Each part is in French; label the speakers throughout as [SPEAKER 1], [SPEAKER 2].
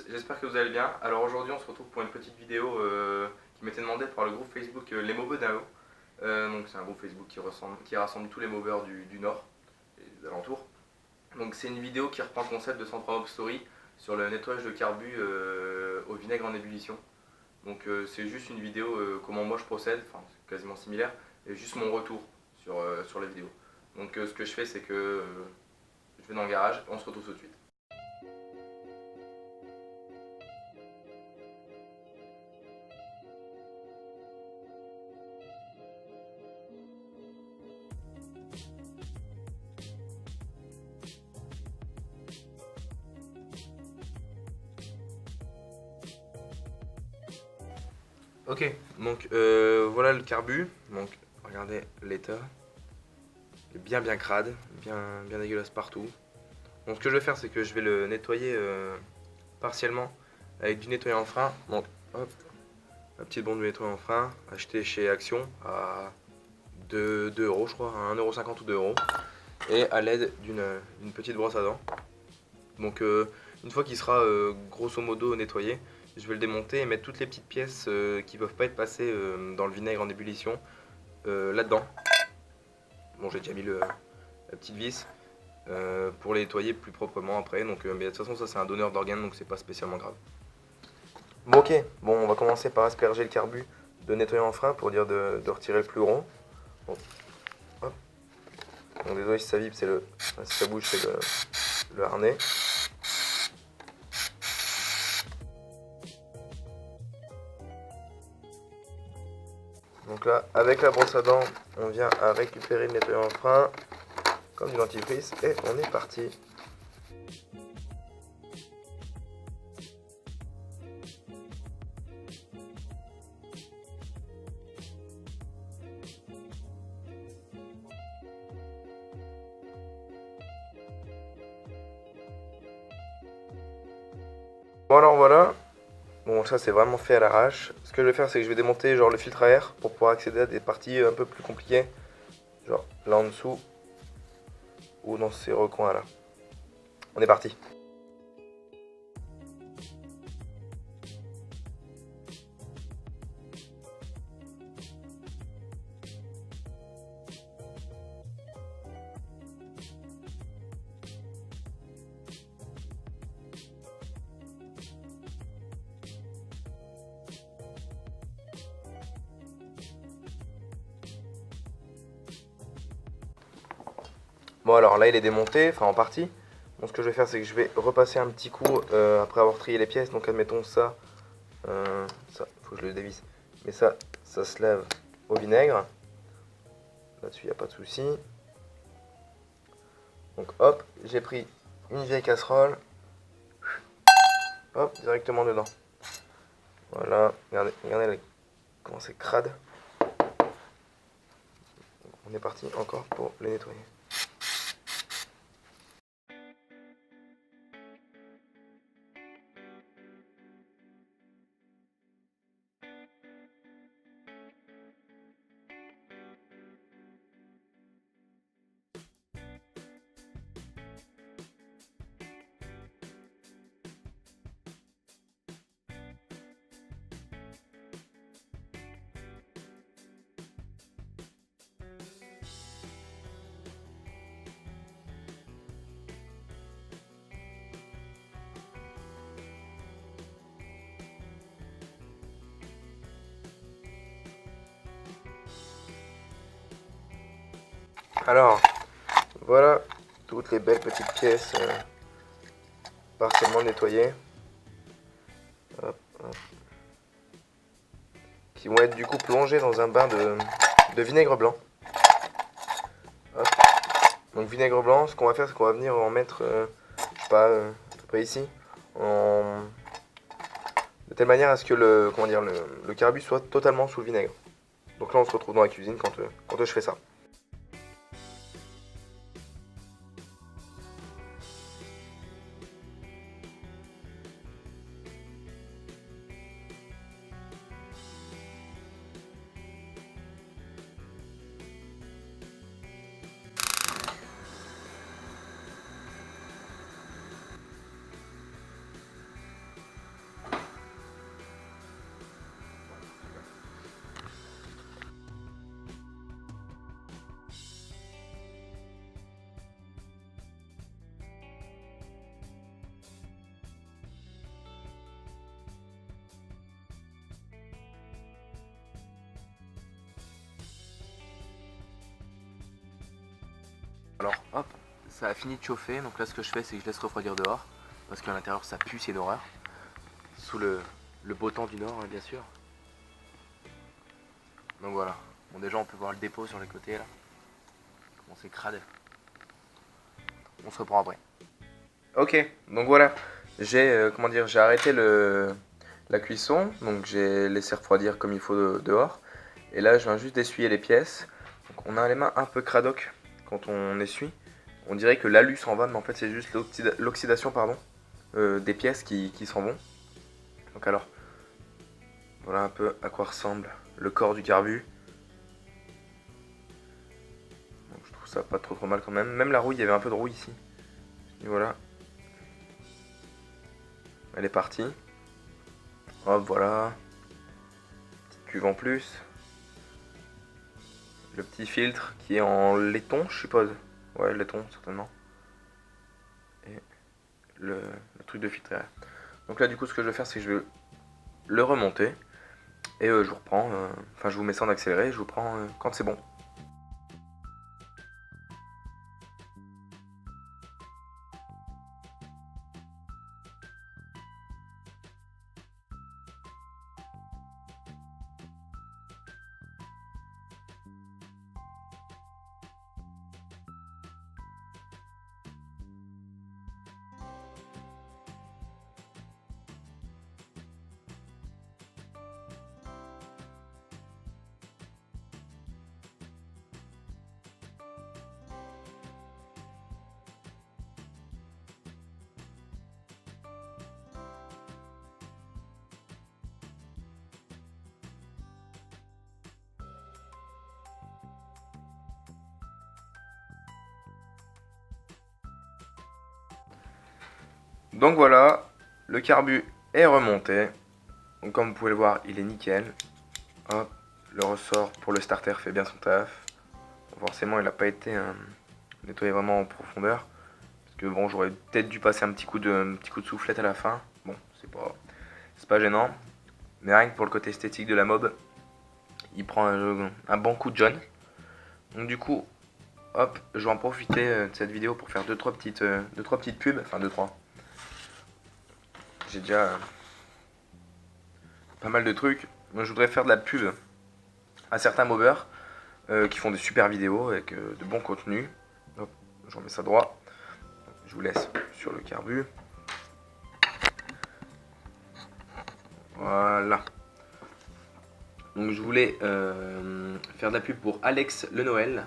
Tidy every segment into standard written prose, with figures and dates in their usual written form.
[SPEAKER 1] tous, j'espère que vous allez bien. Alors aujourd'hui on se retrouve pour une petite vidéo qui m'était demandée par le groupe Facebook Les Mobeux d'Ao. Donc c'est un groupe Facebook qui rassemble tous les mobeurs du Nord et des alentours. Donc c'est une vidéo qui reprend le concept de 103 Mob Story sur le nettoyage de carbu au vinaigre en ébullition. Donc c'est juste une vidéo comment moi je procède, enfin c'est quasiment similaire, et juste mon retour sur la vidéo. Donc ce que je fais c'est que je vais dans le garage et on se retrouve tout de suite. Ok, donc voilà le carbu. Donc regardez l'état. Il est bien crade, bien dégueulasse partout. Donc ce que je vais faire c'est que je vais le nettoyer partiellement avec du nettoyant en frein. Donc hop, la petite bombe de nettoyant en frein achetée chez Action à 2 euros je crois, à 1,50 € ou 2 euros. Et à l'aide d'une petite brosse à dents. Donc une fois qu'il sera grosso modo nettoyé, je vais le démonter et mettre toutes les petites pièces qui peuvent pas être passées dans le vinaigre en ébullition là-dedans. Bon, j'ai déjà mis la petite vis pour les nettoyer plus proprement après. Donc, mais de toute façon, ça c'est un donneur d'organes donc c'est pas spécialement grave. Bon, ok, bon, on va commencer par asperger le carbu de nettoyant en frein pour dire de retirer le plus rond. Bon, hop. Donc, désolé si ça vibre, si ça bouge, c'est le harnais. Donc là, avec la brosse à dents, on vient à récupérer le nettoyant en frein, comme du dentifrice, et on est parti. Bon alors voilà, bon ça c'est vraiment fait à l'arrache. Ce que je vais faire c'est que je vais démonter genre le filtre à air pour pouvoir accéder à des parties un peu plus compliquées. Genre là en dessous ou dans ces recoins là. On est parti. Bon alors là il est démonté, enfin en partie. Bon ce que je vais faire c'est que je vais repasser un petit coup après avoir trié les pièces. Donc admettons ça, faut que je le dévisse. Mais ça se lave au vinaigre. Là-dessus il n'y a pas de souci. Donc hop, j'ai pris une vieille casserole. Hop, directement dedans. Voilà, regardez comment c'est crade. On est parti encore pour les nettoyer. Alors, voilà toutes les belles petites pièces partiellement nettoyées. Hop, hop. Qui vont être du coup plongées dans un bain de vinaigre blanc. Hop. Donc vinaigre blanc, ce qu'on va faire c'est qu'on va venir en mettre, je sais pas, à peu près ici, de telle manière à ce que le carbu soit totalement sous le vinaigre. Donc là on se retrouve dans la cuisine quand je fais ça. Alors hop, ça a fini de chauffer, donc là ce que je fais c'est que je laisse refroidir dehors, parce qu'à l'intérieur ça pue, c'est une horreur. Sous le beau temps du nord, hein, bien sûr. Donc voilà, bon déjà on peut voir le dépôt sur les côtés là, comment c'est crade. On se reprend après. Ok, donc voilà, j'ai j'ai arrêté la cuisson, donc j'ai laissé refroidir comme il faut dehors. Et là je viens juste d'essuyer les pièces. Donc on a les mains un peu cradoc quand on essuie. On dirait que l'alu s'en va, mais en fait c'est juste l'oxydation des pièces qui s'en vont. Donc alors, voilà un peu à quoi ressemble le corps du carbu. Donc, je trouve ça pas trop mal quand même. Même la rouille, il y avait un peu de rouille ici. Et voilà. Elle est partie. Hop, voilà. Petite cuve en plus. Le petit filtre qui est en laiton, je suppose. Ouais, laiton, certainement. Et le truc de filtre. Donc là, du coup, ce que je vais faire, c'est que je vais le remonter. Et je vous reprends. Enfin, je vous mets ça en accéléré. Je vous prends quand c'est bon. Donc voilà, le carbu est remonté. Donc comme vous pouvez le voir, il est nickel. Hop, le ressort pour le starter fait bien son taf. Forcément, il n'a pas été nettoyé vraiment en profondeur. Parce que bon, j'aurais peut-être dû passer un petit coup de soufflette à la fin. Bon, c'est pas gênant. Mais rien que pour le côté esthétique de la mob, il prend un bon coup de jaune. Donc du coup, hop, je vais en profiter de cette vidéo pour faire 2-3 petites pubs. Enfin 2-3. J'ai déjà pas mal de trucs. Moi, je voudrais faire de la pub à certains mobbers qui font des super vidéos avec de bons contenus. Hop, je remets ça droit. Je vous laisse sur le carbu. Voilà. Donc je voulais faire de la pub pour Alex Le Noël.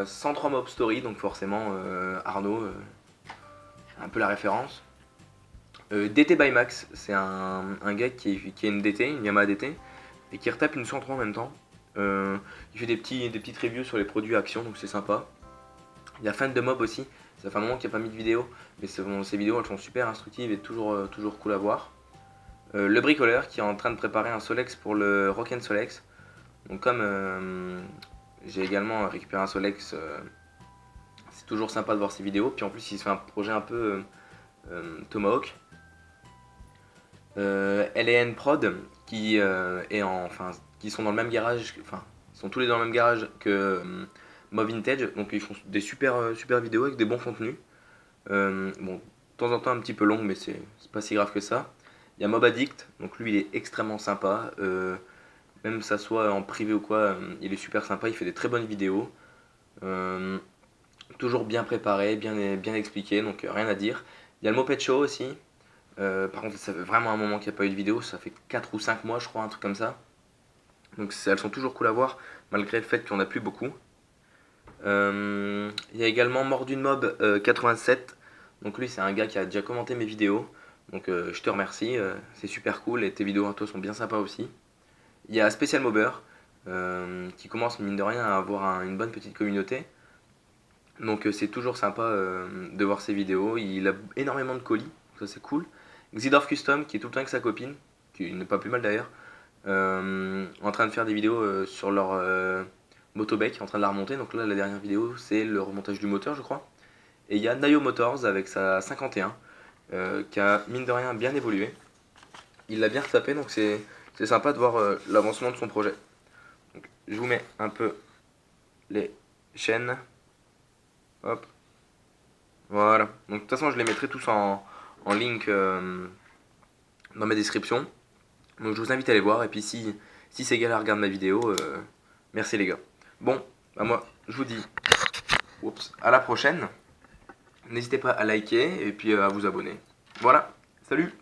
[SPEAKER 1] 103 Mob Story, donc forcément Arnaud, un peu la référence. DT by Max, c'est un gars qui a une DT, une Yamaha DT, et qui retape une 103 en même temps. Il fait des petites reviews sur les produits Action, donc c'est sympa. Il y a Fan de Mob aussi, ça fait un moment qu'il n'y a pas mis de vidéo, mais ces vidéos elles sont super instructives et toujours cool à voir. Le bricoleur qui est en train de préparer un Solex pour le Rock'n Solex. Donc comme j'ai également récupéré un Solex, c'est toujours sympa de voir ces vidéos. Puis en plus il se fait un projet un peu Tomahawk. LN Prod qui qui sont dans le même garage, enfin ils sont tous les deux dans le même garage que Mob Vintage, donc ils font des super vidéos avec des bons contenus. Bon, de temps en temps un petit peu long, mais c'est pas si grave que ça. Il y a Mob Addict, donc lui il est extrêmement sympa, même que ça soit en privé ou quoi, il est super sympa, il fait des très bonnes vidéos. Toujours bien préparé, bien expliqué, donc rien à dire. Il y a le Moped Show aussi. Par contre, ça fait vraiment un moment qu'il n'y a pas eu de vidéo, ça fait 4 ou 5 mois, je crois, un truc comme ça. Donc elles sont toujours cool à voir, malgré le fait qu'il n'y en a plus beaucoup. Il y a également Mort d'une Mob 87. Donc lui, c'est un gars qui a déjà commenté mes vidéos. Donc je te remercie, c'est super cool et tes vidéos à toi sont bien sympas aussi. Il y a Special Mobber qui commence mine de rien à avoir une bonne petite communauté. Donc c'est toujours sympa de voir ses vidéos. Il a énormément de colis, ça c'est cool. Xidorf Custom qui est tout le temps avec sa copine, qui n'est pas plus mal d'ailleurs, en train de faire des vidéos sur leur motobec, en train de la remonter. Donc là la dernière vidéo c'est le remontage du moteur je crois. Et il y a Nayo Motors avec sa 51 qui a mine de rien bien évolué. Il l'a bien retapé donc c'est sympa de voir l'avancement de son projet. Donc, je vous mets un peu les chaînes. Hop. Voilà. Donc de toute façon, je les mettrai tous en link dans ma description. Donc je vous invite à aller voir. Et puis si ces gars-là regardent ma vidéo, merci les gars. Bon, bah moi, je vous dis à la prochaine. N'hésitez pas à liker et puis à vous abonner. Voilà, salut!